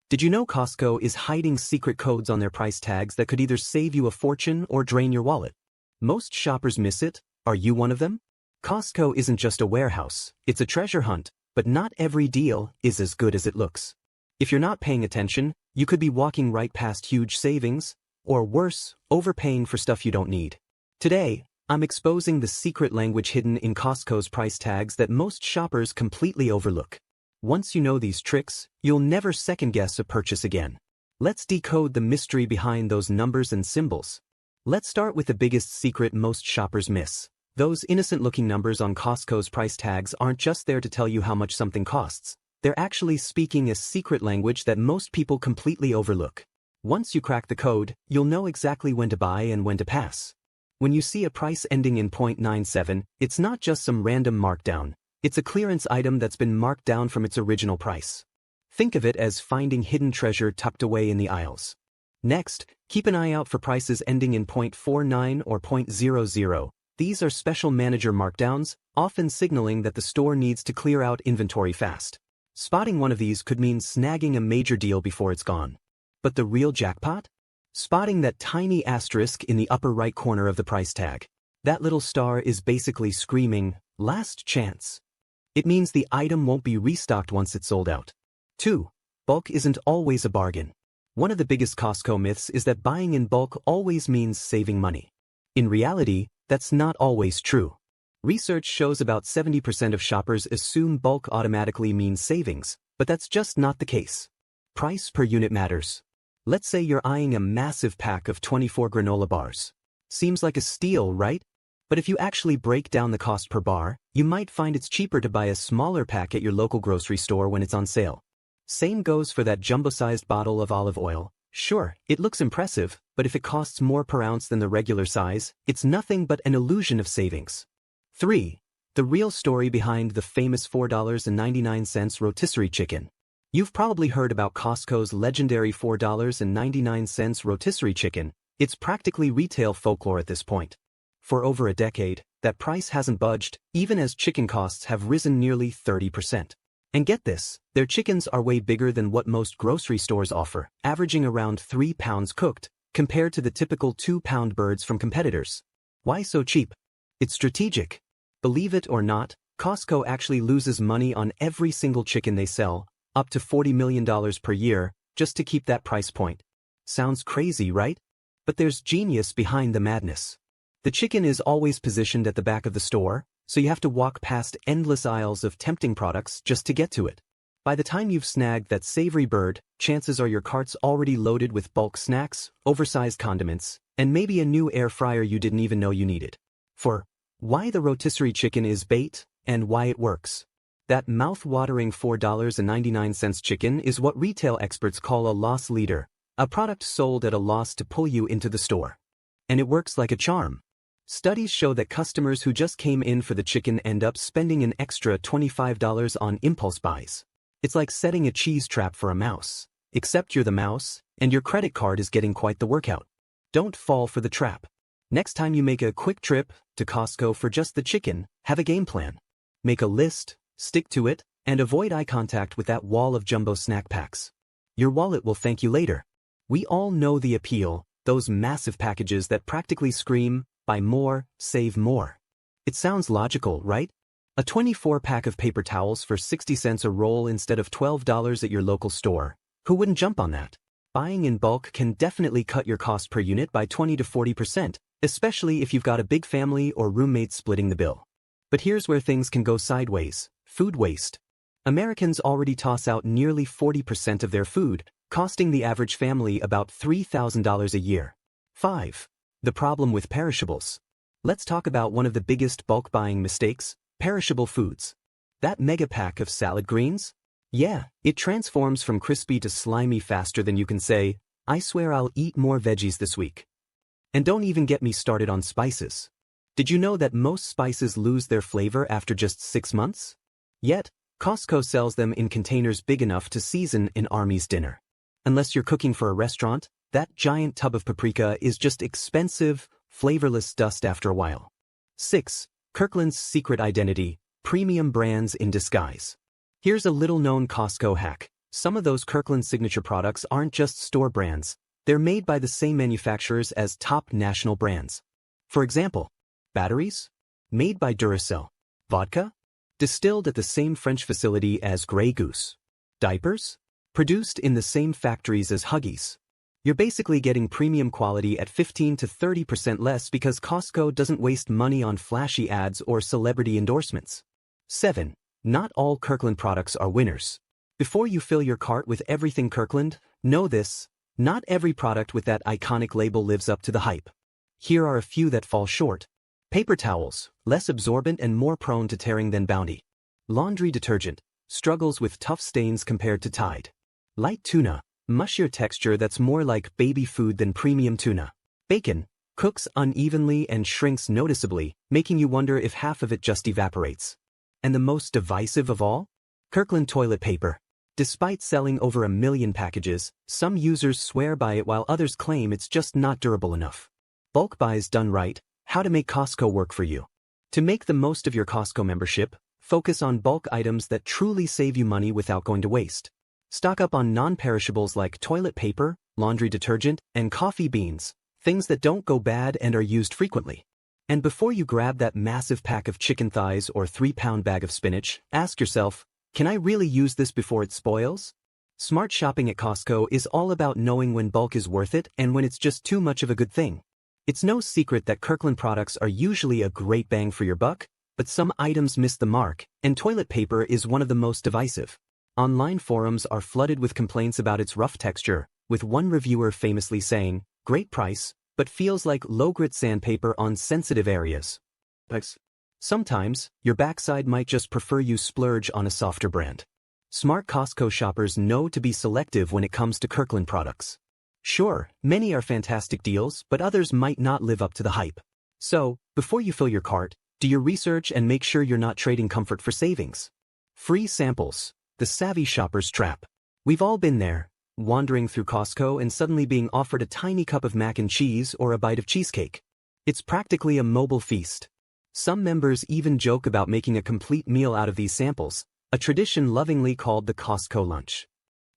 Did you know Costco is hiding secret codes on their price tags that could either save you a fortune or drain your wallet? Most shoppers miss it. Are you one of them? Costco isn't just a warehouse, it's a treasure hunt, but not every deal is as good as it looks. If you're not paying attention, you could be walking right past huge savings, or worse, overpaying for stuff you don't need. Today, I'm exposing the secret language hidden in Costco's price tags that most shoppers completely overlook. Once you know these tricks, you'll never second-guess a purchase again. Let's decode the mystery behind those numbers and symbols. Let's start with the biggest secret most shoppers miss. Those innocent-looking numbers on Costco's price tags aren't just there to tell you how much something costs. They're actually speaking a secret language that most people completely overlook. Once you crack the code, you'll know exactly when to buy and when to pass. When you see a price ending in .97, it's not just some random markdown. It's a clearance item that's been marked down from its original price. Think of it as finding hidden treasure tucked away in the aisles. Next, keep an eye out for prices ending in .49 or .00. These are special manager markdowns, often signaling that the store needs to clear out inventory fast. Spotting one of these could mean snagging a major deal before it's gone. But the real jackpot? Spotting that tiny asterisk in the upper right corner of the price tag. That little star is basically screaming, "Last chance." It means the item won't be restocked once it's sold out. 2. Bulk isn't always a bargain. One of the biggest Costco myths is that buying in bulk always means saving money. In reality, that's not always true. Research shows about 70% of shoppers assume bulk automatically means savings, but that's just not the case. Price per unit matters. Let's say you're eyeing a massive pack of 24 granola bars. Seems like a steal, right? But if you actually break down the cost per bar, you might find it's cheaper to buy a smaller pack at your local grocery store when it's on sale. Same goes for that jumbo-sized bottle of olive oil. Sure, it looks impressive, but if it costs more per ounce than the regular size, it's nothing but an illusion of savings. 3. The real story behind the famous $4.99 rotisserie chicken. You've probably heard about Costco's legendary $4.99 rotisserie chicken. It's practically retail folklore at this point. For over a decade, that price hasn't budged, even as chicken costs have risen nearly 30%. And get this, their chickens are way bigger than what most grocery stores offer, averaging around 3 pounds cooked, compared to the typical 2-pound birds from competitors. Why so cheap? It's strategic. Believe it or not, Costco actually loses money on every single chicken they sell, up to $40 million per year, just to keep that price point. Sounds crazy, right? But there's genius behind the madness. The chicken is always positioned at the back of the store, so you have to walk past endless aisles of tempting products just to get to it. By the time you've snagged that savory bird, chances are your cart's already loaded with bulk snacks, oversized condiments, and maybe a new air fryer you didn't even know you needed. For why the rotisserie chicken is bait and why it works. That mouth-watering $4.99 chicken is what retail experts call a loss leader, a product sold at a loss to pull you into the store. And it works like a charm. Studies show that customers who just came in for the chicken end up spending an extra $25 on impulse buys. It's like setting a cheese trap for a mouse, except you're the mouse, and your credit card is getting quite the workout. Don't fall for the trap. Next time you make a quick trip to Costco for just the chicken, have a game plan. Make a list, stick to it, and avoid eye contact with that wall of jumbo snack packs. Your wallet will thank you later. We all know the appeal, those massive packages that practically scream, buy more, save more. It sounds logical, right? A 24-pack of paper towels for 60 cents a roll instead of $12 at your local store. Who wouldn't jump on that? Buying in bulk can definitely cut your cost per unit by 20 to 40%, especially if you've got a big family or roommates splitting the bill. But here's where things can go sideways. Food waste. Americans already toss out nearly 40% of their food, costing the average family about $3,000 a year. 5. The problem with perishables. Let's talk about one of the biggest bulk buying mistakes, perishable foods. That mega pack of salad greens? Yeah, it transforms from crispy to slimy faster than you can say, "I swear I'll eat more veggies this week." And don't even get me started on spices. Did you know that most spices lose their flavor after just 6 months? Yet, Costco sells them in containers big enough to season an army's dinner. Unless you're cooking for a restaurant, that giant tub of paprika is just expensive, flavorless dust after a while. 6. Kirkland's secret identity, premium brands in disguise. Here's a little-known Costco hack. Some of those Kirkland Signature products aren't just store brands, they're made by the same manufacturers as top national brands. For example, batteries? Made by Duracell. Vodka? Distilled at the same French facility as Grey Goose. Diapers? Produced in the same factories as Huggies. You're basically getting premium quality at 15 to 30% less because Costco doesn't waste money on flashy ads or celebrity endorsements. 7. Not all Kirkland products are winners. Before you fill your cart with everything Kirkland, know this: not every product with that iconic label lives up to the hype. Here are a few that fall short. Paper towels, less absorbent and more prone to tearing than Bounty. Laundry detergent, struggles with tough stains compared to Tide. Light tuna, mushier texture that's more like baby food than premium tuna. Bacon, cooks unevenly and shrinks noticeably, making you wonder if half of it just evaporates. And the most divisive of all? Kirkland toilet paper. Despite selling over 1 million packages, some users swear by it while others claim it's just not durable enough. Bulk buys done right: how to make Costco work for you. To make the most of your Costco membership, focus on bulk items that truly save you money without going to waste. Stock up on non-perishables like toilet paper, laundry detergent, and coffee beans, things that don't go bad and are used frequently. And before you grab that massive pack of chicken thighs or 3-pound bag of spinach, ask yourself, can I really use this before it spoils? Smart shopping at Costco is all about knowing when bulk is worth it and when it's just too much of a good thing. It's no secret that Kirkland products are usually a great bang for your buck, but some items miss the mark, and toilet paper is one of the most divisive. Online forums are flooded with complaints about its rough texture, with one reviewer famously saying, "Great price, but feels like low-grit sandpaper on sensitive areas." Sometimes, your backside might just prefer you splurge on a softer brand. Smart Costco shoppers know to be selective when it comes to Kirkland products. Sure, many are fantastic deals, but others might not live up to the hype. So, before you fill your cart, do your research and make sure you're not trading comfort for savings. Free samples. The savvy shopper's trap. We've all been there, wandering through Costco and suddenly being offered a tiny cup of mac and cheese or a bite of cheesecake. It's practically a mobile feast. Some members even joke about making a complete meal out of these samples, a tradition lovingly called the Costco lunch.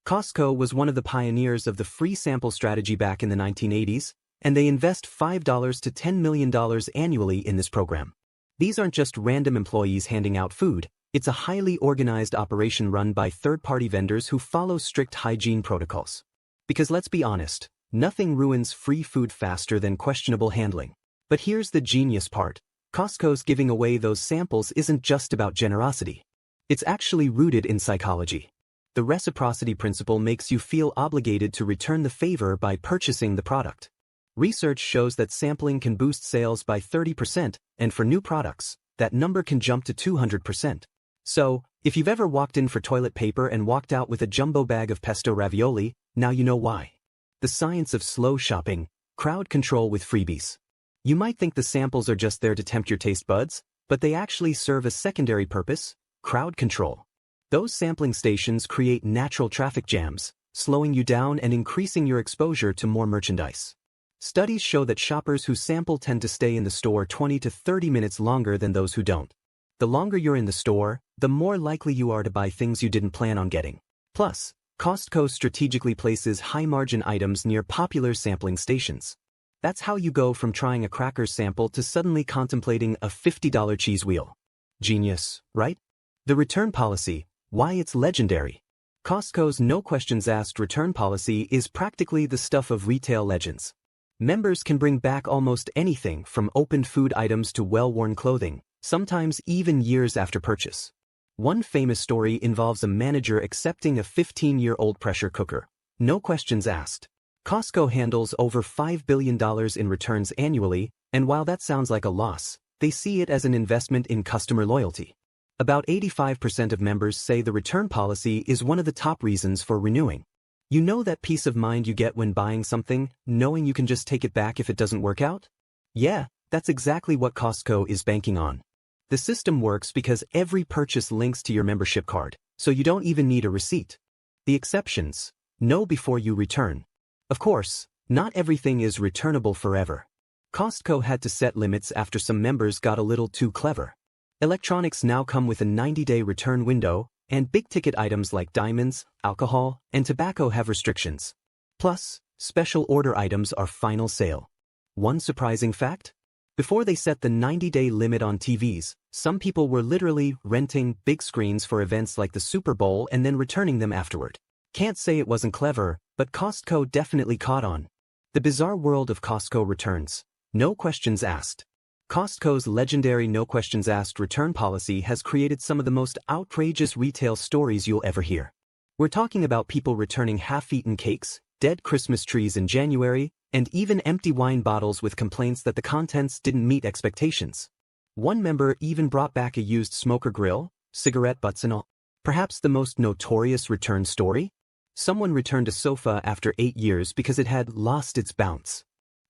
Costco was one of the pioneers of the free sample strategy back in the 1980s, and they invest $5 to $10 million annually in this program. These aren't just random employees handing out food. It's a highly organized operation run by third-party vendors who follow strict hygiene protocols. Because let's be honest, nothing ruins free food faster than questionable handling. But here's the genius part: Costco's giving away those samples isn't just about generosity. It's actually rooted in psychology. The reciprocity principle makes you feel obligated to return the favor by purchasing the product. Research shows that sampling can boost sales by 30%, and for new products, that number can jump to 200%. So, if you've ever walked in for toilet paper and walked out with a jumbo bag of pesto ravioli, now you know why. The science of slow shopping: crowd control with freebies. You might think the samples are just there to tempt your taste buds, but they actually serve a secondary purpose: crowd control. Those sampling stations create natural traffic jams, slowing you down and increasing your exposure to more merchandise. Studies show that shoppers who sample tend to stay in the store 20 to 30 minutes longer than those who don't. The longer you're in the store, the more likely you are to buy things you didn't plan on getting. Plus, Costco strategically places high-margin items near popular sampling stations. That's how you go from trying a cracker sample to suddenly contemplating a $50 cheese wheel. Genius, right? The return policy: why it's legendary. Costco's no-questions-asked return policy is practically the stuff of retail legends. Members can bring back almost anything from opened food items to well-worn clothing, sometimes even years after purchase. One famous story involves a manager accepting a 15-year-old pressure cooker. No questions asked. Costco handles over $5 billion in returns annually, and while that sounds like a loss, they see it as an investment in customer loyalty. About 85% of members say the return policy is one of the top reasons for renewing. You know that peace of mind you get when buying something, knowing you can just take it back if it doesn't work out? Yeah, that's exactly what Costco is banking on. The system works because every purchase links to your membership card, so you don't even need a receipt. The exceptions: know before you return. Of course, not everything is returnable forever. Costco had to set limits after some members got a little too clever. Electronics now come with a 90-day return window, and big-ticket items like diamonds, alcohol, and tobacco have restrictions. Plus, special order items are final sale. One surprising fact? Before they set the 90-day limit on TVs, some people were literally renting big screens for events like the Super Bowl and then returning them afterward. Can't say it wasn't clever, but Costco definitely caught on. The bizarre world of Costco returns. No questions asked. Costco's legendary no questions asked return policy has created some of the most outrageous retail stories you'll ever hear. We're talking about people returning half-eaten cakes, dead Christmas trees in January, and even empty wine bottles with complaints that the contents didn't meet expectations. One member even brought back a used smoker grill, cigarette butts and all. Perhaps the most notorious return story? Someone returned a sofa after 8 years because it had lost its bounce.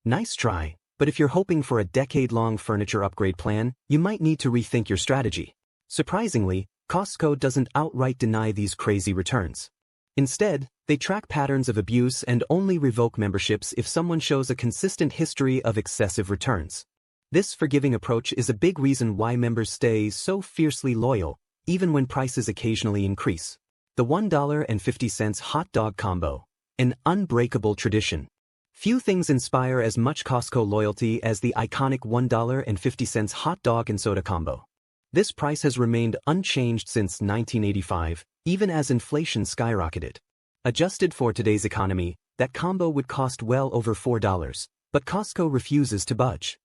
Nice try, but if you're hoping for a decade-long furniture upgrade plan, you might need to rethink your strategy. Surprisingly, Costco doesn't outright deny these crazy returns. Instead, they track patterns of abuse and only revoke memberships if someone shows a consistent history of excessive returns. This forgiving approach is a big reason why members stay so fiercely loyal, even when prices occasionally increase. The $1.50 hot dog combo, an unbreakable tradition. Few things inspire as much Costco loyalty as the iconic $1.50 hot dog and soda combo. This price has remained unchanged since 1985, even as inflation skyrocketed. Adjusted for today's economy, that combo would cost well over $4, but Costco refuses to budge.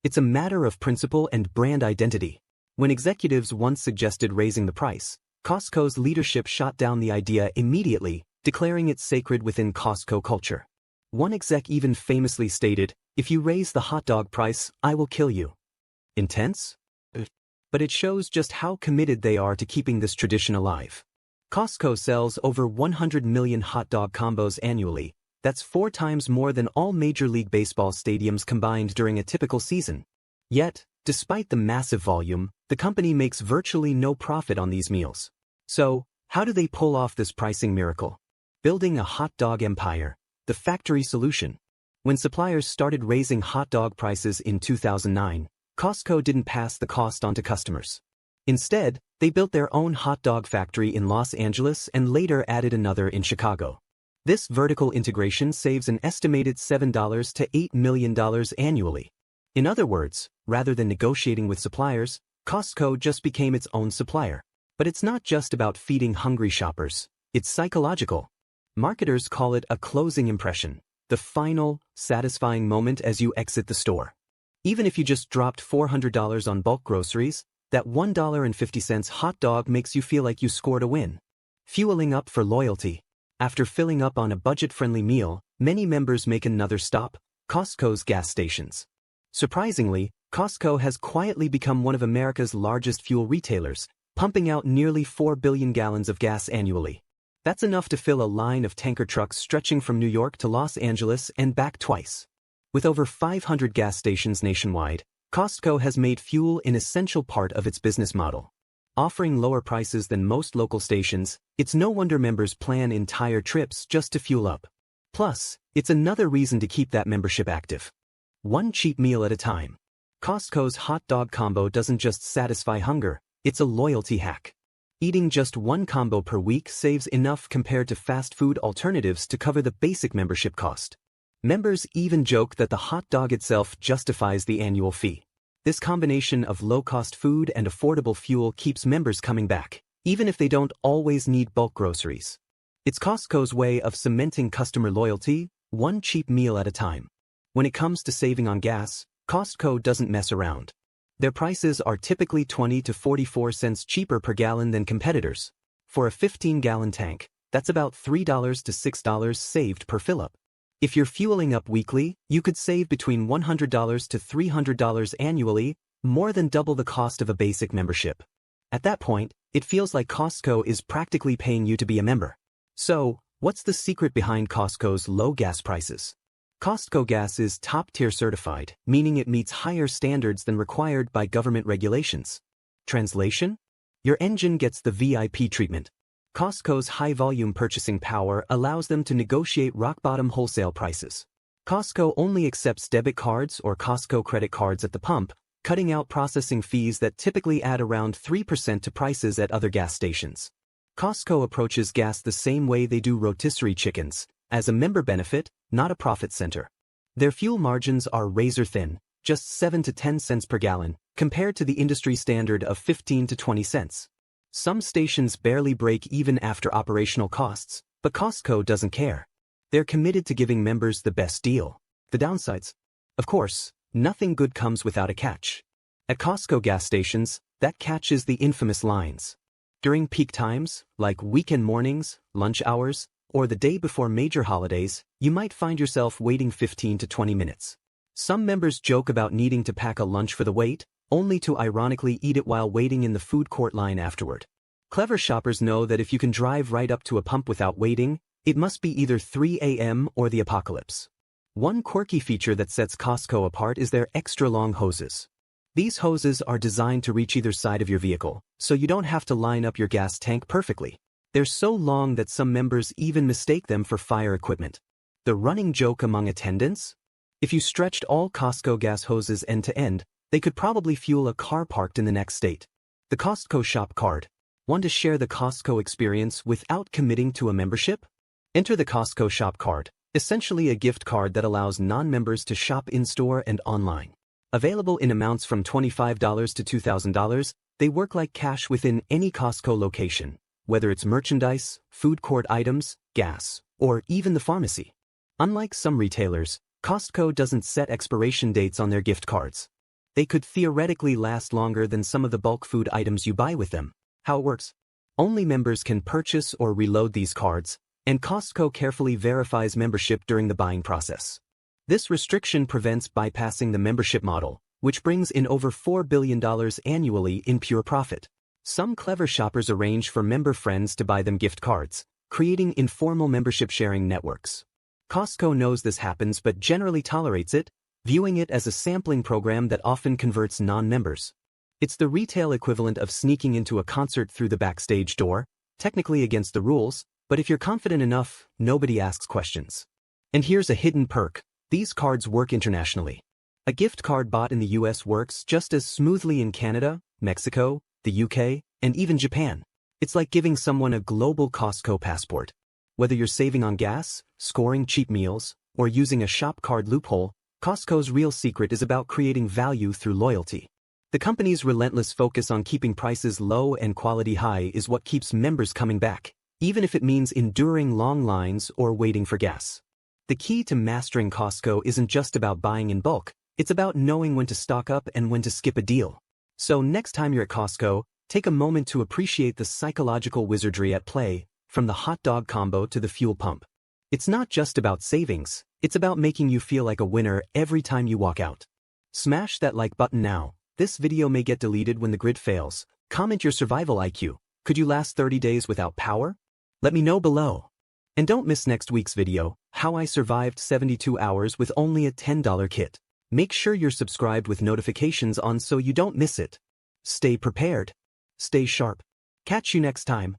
It's a matter of principle and brand identity. When executives once suggested raising the price, Costco's leadership shot down the idea immediately, declaring it sacred within Costco culture. One exec even famously stated, "If you raise the hot dog price, I will kill you." Intense? But it shows just how committed they are to keeping this tradition alive. Costco sells over 100 million hot dog combos annually. That's 4 times more than all Major League Baseball stadiums combined during a typical season. Yet, despite the massive volume, the company makes virtually no profit on these meals. So, how do they pull off this pricing miracle? Building a hot dog empire. The factory solution. When suppliers started raising hot dog prices in 2009, Costco didn't pass the cost on to customers. Instead, they built their own hot dog factory in Los Angeles and later added another in Chicago. This vertical integration saves an estimated $7 to $8 million annually. In other words, rather than negotiating with suppliers, Costco just became its own supplier. But it's not just about feeding hungry shoppers, it's psychological. Marketers call it a closing impression, the final, satisfying moment as you exit the store. Even if you just dropped $400 on bulk groceries, that $1.50 hot dog makes you feel like you scored a win. Fueling up for loyalty. After filling up on a budget-friendly meal, many members make another stop, Costco's gas stations. Surprisingly, Costco has quietly become one of America's largest fuel retailers, pumping out nearly 4 billion gallons of gas annually. That's enough to fill a line of tanker trucks stretching from New York to Los Angeles and back twice. With over 500 gas stations nationwide, Costco has made fuel an essential part of its business model. Offering lower prices than most local stations, it's no wonder members plan entire trips just to fuel up. Plus, it's another reason to keep that membership active. One cheap meal at a time. Costco's hot dog combo doesn't just satisfy hunger, it's a loyalty hack. Eating just one combo per week saves enough compared to fast food alternatives to cover the basic membership cost. Members even joke that the hot dog itself justifies the annual fee. This combination of low-cost food and affordable fuel keeps members coming back, even if they don't always need bulk groceries. It's Costco's way of cementing customer loyalty, one cheap meal at a time. When it comes to saving on gas, Costco doesn't mess around. Their prices are typically 20 to 44 cents cheaper per gallon than competitors. For a 15-gallon tank, that's about $3 to $6 saved per fill-up. If you're fueling up weekly, you could save between $100 to $300 annually, more than double the cost of a basic membership. At that point, it feels like Costco is practically paying you to be a member. So, what's the secret behind Costco's low gas prices? Costco gas is top-tier certified, meaning it meets higher standards than required by government regulations. Translation? Your engine gets the VIP treatment. Costco's high-volume purchasing power allows them to negotiate rock-bottom wholesale prices. Costco only accepts debit cards or Costco credit cards at the pump, cutting out processing fees that typically add around 3% to prices at other gas stations. Costco approaches gas the same way they do rotisserie chickens, as a member benefit, not a profit center. Their fuel margins are razor thin, just 7 to 10 cents per gallon, compared to the industry standard of 15 to 20 cents. Some stations barely break even after operational costs, but Costco doesn't care. They're committed to giving members the best deal. The downsides? Of course, nothing good comes without a catch. At Costco gas stations, that catch is the infamous lines. During peak times, like weekend mornings, lunch hours, or the day before major holidays, you might find yourself waiting 15 to 20 minutes. Some members joke about needing to pack a lunch for the wait, only to ironically eat it while waiting in the food court line afterward. Clever shoppers know that if you can drive right up to a pump without waiting, it must be either 3 a.m. or the apocalypse. One quirky feature that sets Costco apart is their extra-long hoses. These hoses are designed to reach either side of your vehicle, so you don't have to line up your gas tank perfectly. They're so long that some members even mistake them for fire equipment. The running joke among attendants? If you stretched all Costco gas hoses end to end, they could probably fuel a car parked in the next state. The Costco Shop Card. Want to share the Costco experience without committing to a membership? Enter the Costco Shop Card, essentially a gift card that allows non-members to shop in-store and online. Available in amounts from $25 to $2,000, they work like cash within any Costco location, whether it's merchandise, food court items, gas, or even the pharmacy. Unlike some retailers, Costco doesn't set expiration dates on their gift cards. They could theoretically last longer than some of the bulk food items you buy with them. How it works? Only members can purchase or reload these cards, and Costco carefully verifies membership during the buying process. This restriction prevents bypassing the membership model, which brings in over $4 billion annually in pure profit. Some clever shoppers arrange for member friends to buy them gift cards, creating informal membership sharing networks. Costco knows this happens but generally tolerates it, viewing it as a sampling program that often converts non-members. It's the retail equivalent of sneaking into a concert through the backstage door, technically against the rules, but if you're confident enough, nobody asks questions. And here's a hidden perk. These cards work internationally. A gift card bought in the US works just as smoothly in Canada, Mexico, the UK, and even Japan. It's like giving someone a global Costco passport. Whether you're saving on gas, scoring cheap meals, or using a shop card loophole, Costco's real secret is about creating value through loyalty. The company's relentless focus on keeping prices low and quality high is what keeps members coming back, even if it means enduring long lines or waiting for gas. The key to mastering Costco isn't just about buying in bulk, it's about knowing when to stock up and when to skip a deal. So next time you're at Costco, take a moment to appreciate the psychological wizardry at play, from the hot dog combo to the fuel pump. It's not just about savings, it's about making you feel like a winner every time you walk out. Smash that like button now. This video may get deleted when the grid fails. Comment your survival IQ. Could you last 30 days without power? Let me know below. And don't miss next week's video, how I survived 72 hours with only a $10 kit. Make sure you're subscribed with notifications on so you don't miss it. Stay prepared. Stay sharp. Catch you next time.